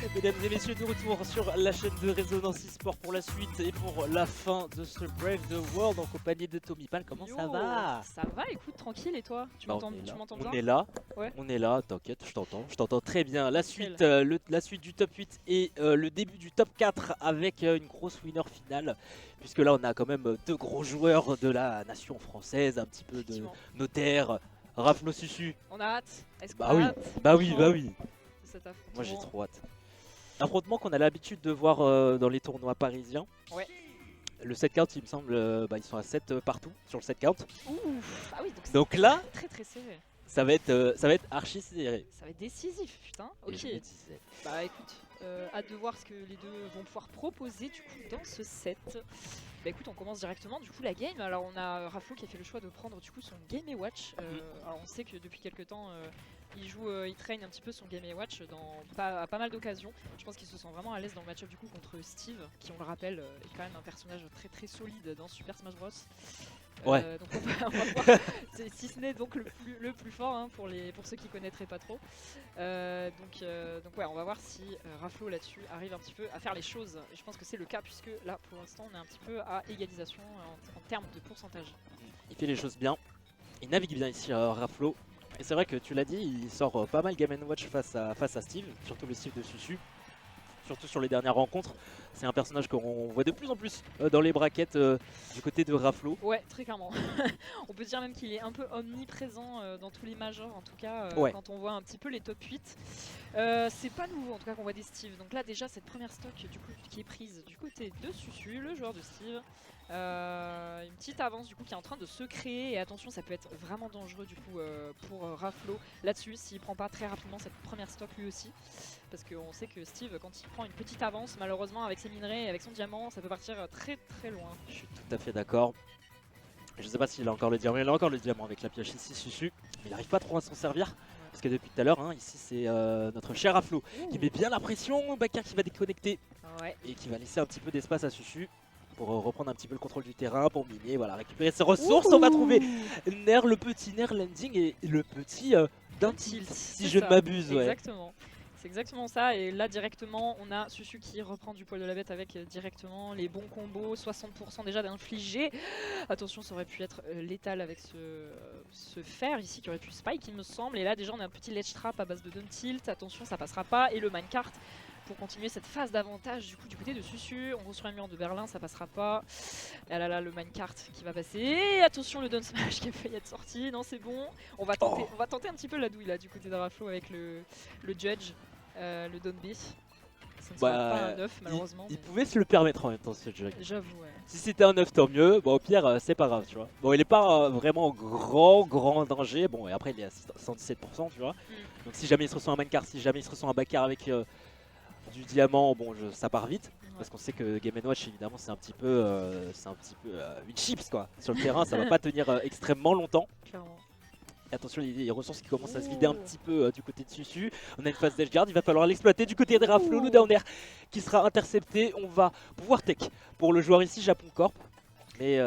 Mesdames et messieurs, de retour sur la chaîne de Résonance eSport pour la suite et pour la fin de ce Brave the World en compagnie de Tommy Pan. Comment ça va? Ça va, écoute, tranquille, et toi? Tu Bah, m'entends bien? on est là, Ouais. on est là, t'inquiète, je t'entends très bien. La Nickel. suite, la suite du top 8 et le début du top 4 avec une grosse winner finale. Puisque là, on a quand même deux gros joueurs de la nation française, un petit peu de Effectivement. notaire, Raflo Susu. On a hâte. Est-ce qu'on Bah a oui, hâte bah oui, franchement, bah oui. de cet affrontement? Moi j'ai trop hâte. Affrontement qu'on a l'habitude de voir dans les tournois parisiens. Ouais. Le set count, il me semble, ils sont à 7 partout sur le set count. Ouf. Ah oui, donc Donc là, c'est très serré. ça va être archi serré. Ça va être décisif, putain. Et Ok. je me disais, Bah écoute, hâte de voir ce que les deux vont pouvoir proposer du coup dans ce set. Bah écoute, on commence directement du coup la game. Alors on a Raflo qui a fait le choix de prendre du coup son Game & Watch. Alors on sait que depuis quelques temps il traîne un petit peu son Game & Watch à pas mal d'occasions. Je pense qu'il se sent vraiment à l'aise dans le match-up du coup contre Steve, qui on le rappelle est quand même un personnage très très solide dans Super Smash Bros. Ouais. Donc on va voir, si ce n'est donc le plus fort hein, pour ceux qui connaîtraient pas trop. Donc ouais, on va voir si Raflo là-dessus arrive un petit peu à faire les choses. Et je pense que c'est le cas puisque là pour l'instant on est un petit peu à égalisation en termes de pourcentage. il fait les choses bien. Il navigue bien ici, Raflo. Et c'est vrai que tu l'as dit, il sort pas mal Game & Watch face à Steve, surtout le Steve de Susu. Surtout sur les dernières rencontres, c'est un personnage qu'on voit de plus en plus dans les brackets du côté de Raflo. Ouais, très clairement. On peut dire même qu'il est un peu omniprésent dans tous les majors, en tout cas Ouais. quand on voit un petit peu les top 8. C'est pas nouveau en tout cas qu'on voit des Steve. Donc là déjà cette première stock du coup qui est prise du côté de Susu, le joueur de Steve. Une petite avance du coup qui est en train de se créer et attention ça peut être vraiment dangereux du coup pour Raflo là-dessus s'il prend pas très rapidement cette première stock lui aussi. Parce qu'on sait que Steve quand il prend une petite avance malheureusement avec ses minerais et avec son diamant ça peut partir très très loin. Je suis tout à fait d'accord. Je sais pas s'il a encore le diamant, il a encore le diamant avec la pioche ici, Susu. Mais il n'arrive pas trop à s'en servir. Parce que depuis tout à l'heure, hein, ici c'est notre cher Raflo qui met bien la pression. Bakar qui va déconnecter Ouais. et qui va laisser un petit peu d'espace à Susu pour reprendre un petit peu le contrôle du terrain, pour miner, voilà, récupérer ses ressources. On va trouver Nair, le petit Nair landing et le petit d'un tilt, si je ne m'abuse. Ouais. Exactement. C'est exactement ça, et là directement on a Susu qui reprend du poil de la bête avec directement les bons combos, 60% déjà d'infligé. Attention, ça aurait pu être létal avec ce fer ici qui aurait pu spike il me semble, et là déjà on a un petit ledge trap à base de down tilt, attention ça passera pas, et le minecart pour continuer cette phase d'avantage du coup du côté de Susu. On construit un mur de Berlin, ça passera pas. Et là le minecart qui va passer. Et attention le down smash qui a failli être sorti. Non c'est bon. On va tenter un petit peu la douille là du côté de Raflo avec le judge, le down B. Ça ne sera pas un 9 malheureusement. Il pouvait se le permettre en même temps ce jeu. J'avoue ouais. Si c'était un 9 tant mieux, bon au pire c'est pas grave tu vois. Bon il est pas vraiment en grand danger, bon et après il est à 117% tu vois. Donc si jamais il se ressent un minecart, si jamais il se ressent un Bakar avec du diamant, bon ça part vite. Parce qu'on sait que Game & Watch évidemment c'est un petit peu une chips quoi. Sur le terrain ça va pas tenir extrêmement longtemps. Clairement. Et attention les ressources qui commencent à se vider un petit peu du côté de Susu. On a une phase d'edgeguard, il va falloir l'exploiter du côté de Raflo, le down air qui sera intercepté. On va pouvoir tech pour le joueur ici Japon Corp. Mais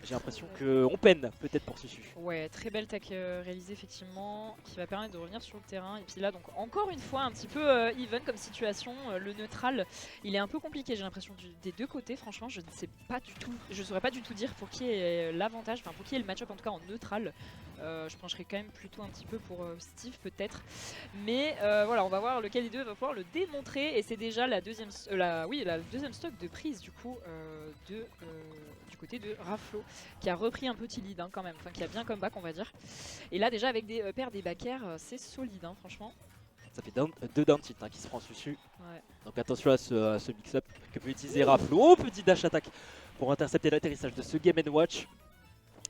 j'ai l'impression qu'on peine peut-être pour Susu. Ouais, très belle tech réalisée effectivement, qui va permettre de revenir sur le terrain. Et puis là donc encore une fois un petit peu even comme situation. Le neutral il est un peu compliqué j'ai l'impression des deux côtés. Franchement je ne sais pas du tout, je saurais pas du tout dire pour qui est l'avantage, enfin pour qui est le match-up en tout cas en neutral. Je pencherai quand même plutôt un petit peu pour Steve peut-être. Mais voilà, on va voir lequel des deux va pouvoir le démontrer. Et c'est déjà la deuxième stock de prise du coup du côté de Raflo, qui a repris un petit lead hein, quand même, enfin qui a bien comeback on va dire. Et là déjà avec des paires des backers, c'est solide hein, franchement. Ça fait deux down tilt qui se prend Susu. Ouais. Donc attention à ce mix-up que peut utiliser Raflo. Oh, petit dash attaque pour intercepter l'atterrissage de ce Game & Watch.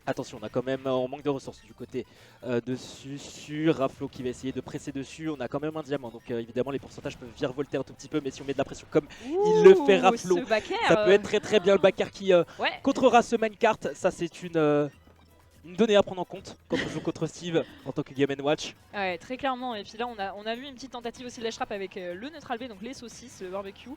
Attention, on a quand même, on manque de ressources du côté de Susu. Raflo qui va essayer de presser dessus. On a quand même un diamant, donc évidemment les pourcentages peuvent virevolter un tout petit peu. Mais si on met de la pression comme il le fait Raflo, ça peut être très très bien le Bakar qui contrera ce minecart. Ça c'est une une donnée à prendre en compte quand on joue contre Steve en tant que Game & Watch. Ouais, très clairement. Et puis là, on a vu une petite tentative aussi de la trap avec le neutral B, donc les saucisses, le barbecue.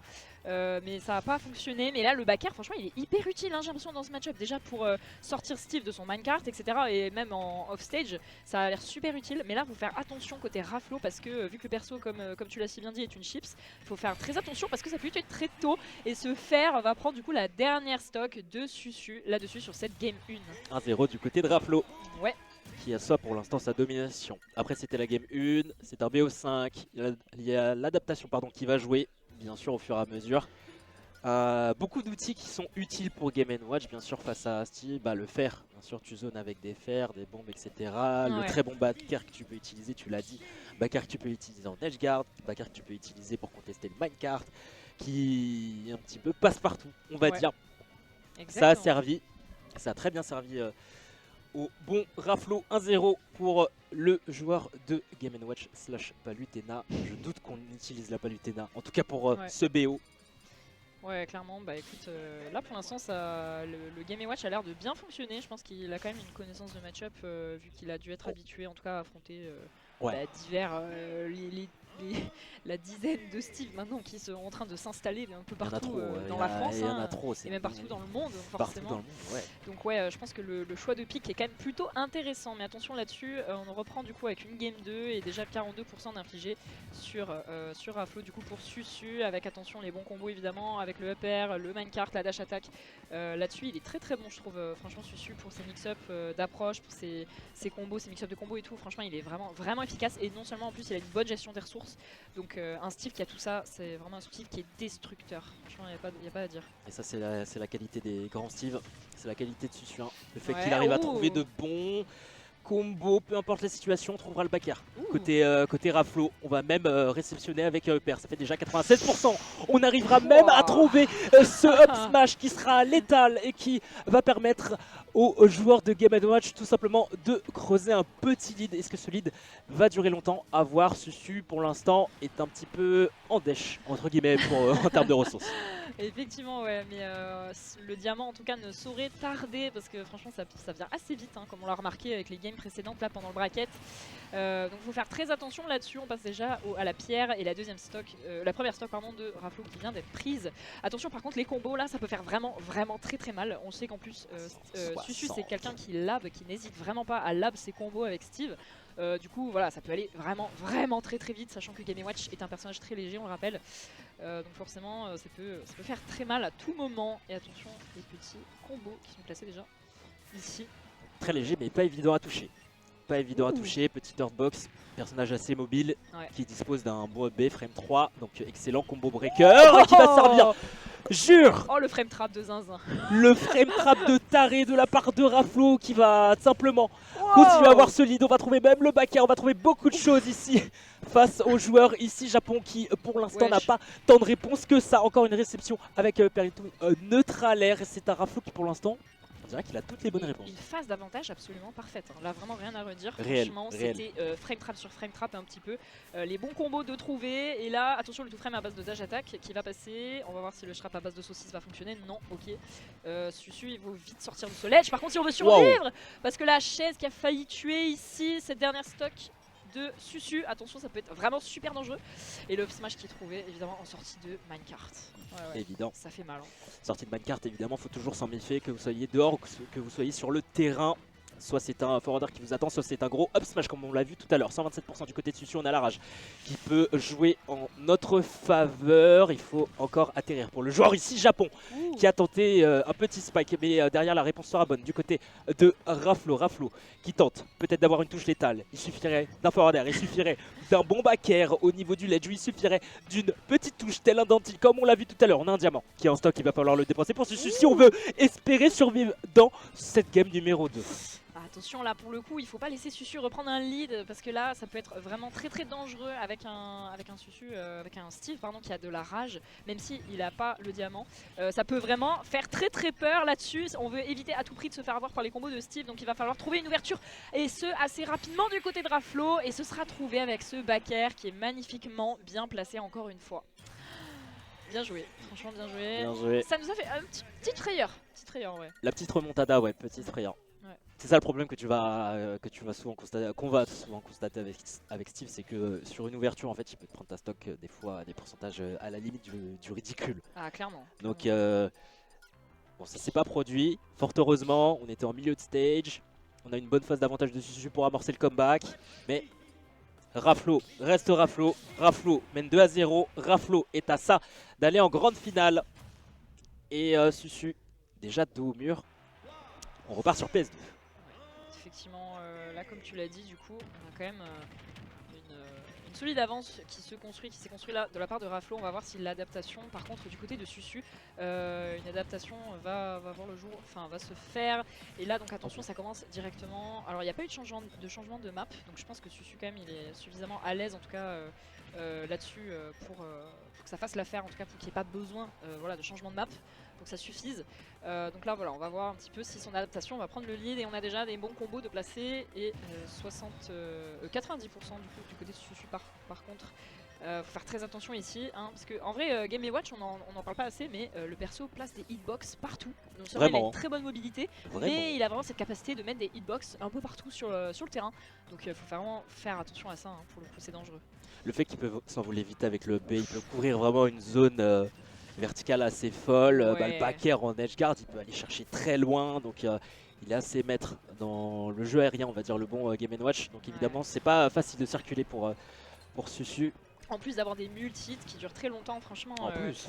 Mais ça n'a pas fonctionné. Mais là, le back air, franchement, il est hyper utile, hein, j'ai l'impression, dans ce match-up. Déjà pour sortir Steve de son minecart, etc. Et même en off-stage, ça a l'air super utile. Mais là, il faut faire attention côté Raflo parce que vu que le perso, comme tu l'as si bien dit, est une chips, il faut faire très attention parce que ça peut être très tôt. Et ce fer va prendre du coup la dernière stock de Susu là-dessus sur cette game 1. 1-0 du côté de Raflo. Ouais. Qui assoit pour l'instant sa domination. Après c'était la game 1, c'est un BO5, il y a l'adaptation qui va jouer, bien sûr au fur et à mesure. Beaucoup d'outils qui sont utiles pour Game & Watch, bien sûr face à Steve, le fer, bien sûr tu zones avec des fers, des bombes, etc. Le très bon backer que tu peux utiliser, tu l'as dit, backer que tu peux utiliser en edgeguard, backer que tu peux utiliser pour contester le minecart, qui un petit peu passe partout, on va dire. Exactement. Ça a servi, ça a très bien servi au bon Raflo. 1-0 pour le joueur de Game & Watch / Palutena. Je doute qu'on utilise la Palutena, en tout cas pour ce BO. Ouais, clairement, écoute, là pour l'instant le Game & Watch a l'air de bien fonctionner. Je pense qu'il a quand même une connaissance de match-up vu qu'il a dû être habitué en tout cas à affronter divers la dizaine de Steve maintenant qui sont en train de s'installer un peu partout dans la France et même partout dans le monde forcément. Donc ouais, je pense que le choix de pick est quand même plutôt intéressant, mais attention là-dessus, on reprend du coup avec une game 2 et déjà 42% d'infligé sur Raflo du coup pour Susu, avec attention les bons combos évidemment, avec le up air, le minecart, la dash attack. Là-dessus il est très très bon je trouve, franchement Susu pour ses mix-up d'approche, pour ses combos, ses mix-up de combos et tout, franchement il est vraiment efficace et non seulement en plus il a une bonne gestion des ressources. Donc un Steve qui a tout ça, c'est vraiment un Steve qui est destructeur. Franchement, il n'y a pas à dire. Et ça, c'est la qualité des grands Steve. C'est la qualité de Susu. Le fait qu'il arrive à trouver de bons combos, peu importe la situation, on trouvera le backer. Côté Raflo, on va même réceptionner avec un upper. Ça fait déjà 96%. On arrivera même à trouver ce up smash qui sera létal et qui va permettre aux joueurs de Game & Watch tout simplement de creuser un petit lead. Est-ce que ce lead va durer longtemps? À voir. Susu pour l'instant est un petit peu en dèche entre guillemets en termes de ressources. Effectivement ouais, mais le diamant en tout cas ne saurait tarder parce que franchement ça vient assez vite comme on l'a remarqué avec les games précédentes là pendant le bracket. Donc il faut faire très attention là-dessus. On passe déjà à la pierre et la première stock de Raflo qui vient d'être prise. Attention par contre les combos là ça peut faire vraiment très mal. On sait qu'en plus Susu c'est quelqu'un qui n'hésite vraiment pas à lab ses combos avec Steve. Du coup voilà, ça peut aller vraiment très vite, sachant que Game & Watch est un personnage très léger, on le rappelle. Donc forcément ça peut faire très mal à tout moment. Et attention les petits combos qui sont placés déjà ici. Très léger mais pas évident à toucher. Pas évident à toucher, petit Earthbox, personnage assez mobile qui dispose d'un bon B, frame 3, donc excellent combo breaker qui va servir. Jure! Oh le frame trap de Zinzin. Le frame trap de taré de la part de Raflo qui va simplement continuer à avoir ce lead. On va trouver même le backer, on va trouver beaucoup de choses ici face aux joueurs ici Japon qui pour l'instant n'a pas tant de réponses que ça. Encore une réception avec Perito neutral air et c'est un Raflo qui pour l'instant on dirait qu'il a toutes les bonnes réponses. Une phase d'avantage absolument parfaite. Là, vraiment rien à redire. Réel, franchement, c'était frame trap sur frame trap un petit peu. Les bons combos de trouver. Et là, attention, le tout frame à base de dash attack qui va passer. On va voir si le trap à base de saucisse va fonctionner. Non, ok. Susu, il faut vite sortir du soleil. Par contre, si on veut survivre, parce que la chaise qui a failli tuer ici cette dernière stock de Susu, attention ça peut être vraiment super dangereux. Et le smash qui est trouvé évidemment en sortie de minecart. Évident. Ça fait mal. Sortie de minecart évidemment, faut toujours s'en méfier, que vous soyez dehors ou que vous soyez sur le terrain. Soit c'est un forwarder qui vous attend, soit c'est un gros up smash comme on l'a vu tout à l'heure. 127% du côté de Susu, on a la rage qui peut jouer en notre faveur. Il faut encore atterrir pour le joueur ici Japon qui a tenté un petit spike. Mais derrière la réponse sera bonne du côté de Raflo. Raflo qui tente peut-être d'avoir une touche létale. Il suffirait d'un forwarder, il suffirait d'un bon backer au niveau du ledge. Il suffirait d'une petite touche telle un denti comme on l'a vu tout à l'heure. On a un diamant qui est en stock, il va falloir le dépenser pour Susu si on veut espérer survivre dans cette game numéro 2. Attention là pour le coup il faut pas laisser Susu reprendre un lead parce que là ça peut être vraiment très dangereux avec un Steve qui a de la rage, même si il a pas le diamant. Ça peut vraiment faire très peur là-dessus. On veut éviter à tout prix de se faire avoir par les combos de Steve, donc il va falloir trouver une ouverture et ce assez rapidement du côté de Raflo, et ce sera trouvé avec ce backer qui est magnifiquement bien placé encore une fois. Bien joué, franchement bien joué. Bien joué. Ça nous a fait une petite frayeur. La petite remontada, petite frayeur. C'est ça le problème que tu vas souvent constater, qu'on va souvent constater avec Steve, c'est que sur une ouverture en fait il peut te prendre ta stock des fois à des pourcentages à la limite du ridicule. Ah, clairement. Donc bon, ça s'est pas produit, fort heureusement, on était en milieu de stage, on a une bonne phase d'avantage de Susu pour amorcer le comeback, mais Raflo reste Raflo, Raflo mène 2-0, Raflo est à ça d'aller en grande finale, et Susu déjà dos au mur, on repart sur PS2. Effectivement, là comme tu l'as dit, du coup, on a quand même une solide avance qui s'est construite là de la part de Raflo. On va voir si l'adaptation, par contre, du côté de Susu, une adaptation va voir le jour, enfin va se faire. Et là, donc attention, ça commence directement. Alors, il n'y a pas eu de changement de map, donc je pense que Susu quand même, il est suffisamment à l'aise en tout cas là-dessus pour que ça fasse l'affaire, en tout cas pour qu'il n'y ait pas besoin voilà, de changement de map. Donc ça suffise. Donc là voilà, on va voir un petit peu si son adaptation va prendre le lead et on a déjà des bons combos de placer et 90% du coup du côté de Susu par contre. Faut faire très attention ici, hein, parce que en vrai Game & Watch on en parle pas assez, mais le perso place des hitbox partout. Donc c'est vrai, il a une très bonne mobilité, mais il a vraiment cette capacité de mettre des hitbox un peu partout sur le terrain. Donc il faut vraiment faire attention à ça, hein, pour le coup c'est dangereux. Le fait qu'il peut s'envoler vite avec le B, il peut couvrir vraiment une zone verticale assez folle. Ouais. Le backer en edge guard, il peut aller chercher très loin, donc il est assez maître dans le jeu aérien, on va dire le bon Game & Watch. Donc évidemment, c'est pas facile de circuler pour Susu. En plus d'avoir des multi qui durent très longtemps, franchement. En plus,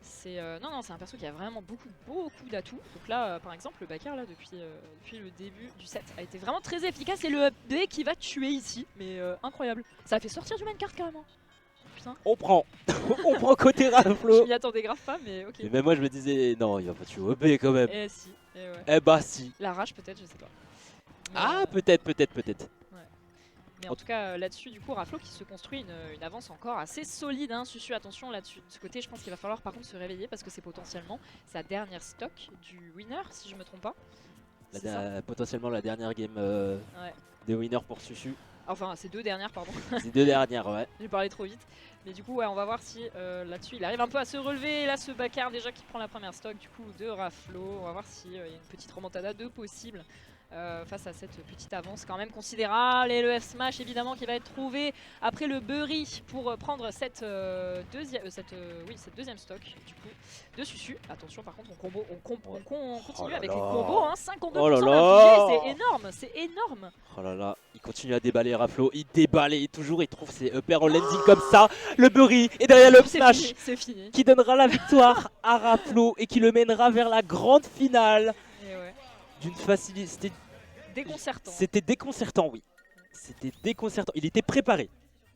c'est non, c'est un perso qui a vraiment beaucoup d'atouts. Donc là, par exemple, le backer là depuis le début du set a été vraiment très efficace et le B qui va tuer ici, mais incroyable. Ça a fait sortir du main card carrément. Putain. On prend, on prend côté Raflo. Je m'y attendais grave pas, mais ok. Mais même moi je me disais non, il va pas tuer au B quand même. Eh si, ouais. Eh bah si. La rage peut-être, je sais pas. Mais, ah peut-être. Mais en tout cas là-dessus du coup Raflo qui se construit une avance encore assez solide, hein. Susu, attention là-dessus, de ce côté je pense qu'il va falloir par contre se réveiller parce que c'est potentiellement sa dernière stock du winner si je me trompe pas. Potentiellement la dernière game des winners pour Susu. Enfin ces deux dernières pardon. Ces deux dernières ouais. J'ai parlé trop vite. Mais du coup ouais, on va voir si là-dessus il arrive un peu à se relever. Et là ce backer déjà qui prend la première stock du coup de Raflo. On va voir s'il y a une petite remontada de possible. Face à cette petite avance quand même considérable, et le F-Smash évidemment qui va être trouvé après le Bury pour prendre cette deuxième stock du coup de Susu. Attention par contre on continue avec les combos, hein, 52% c'est énorme. Oh là là, il continue à déballer Raflo, il déballe et toujours il trouve ses upper en landing comme ça, le Bury et derrière le F-Smash qui donnera la victoire à Raflo et qui le mènera vers la grande finale. D'une facilité déconcertant. C'était déconcertant, oui. C'était déconcertant. Il était préparé.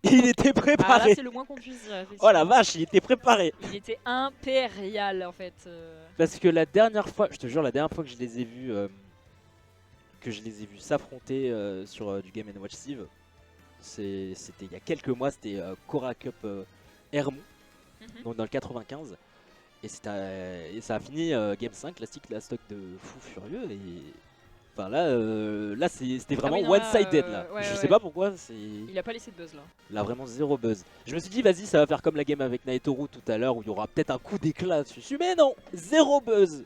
Il était préparé. Ah là, c'est le moins qu'on puisse dire. Oh la vache, il était préparé. Il était impérial en fait. Parce que la dernière fois, je te jure, la dernière fois que je les ai vus, s'affronter sur du Game & Watch Steve, c'était il y a quelques mois. C'était Cora Cup Hermont, donc dans le 95. Et ça a fini Game 5, classique, la stock de fou furieux. Et enfin là c'était vraiment one-sided là. Je sais pas pourquoi. Il a pas laissé de buzz là. Il a vraiment zéro buzz. Je me suis dit, vas-y, ça va faire comme la game avec Naitoru tout à l'heure où il y aura peut-être un coup d'éclat dessus. Mais non, zéro buzz.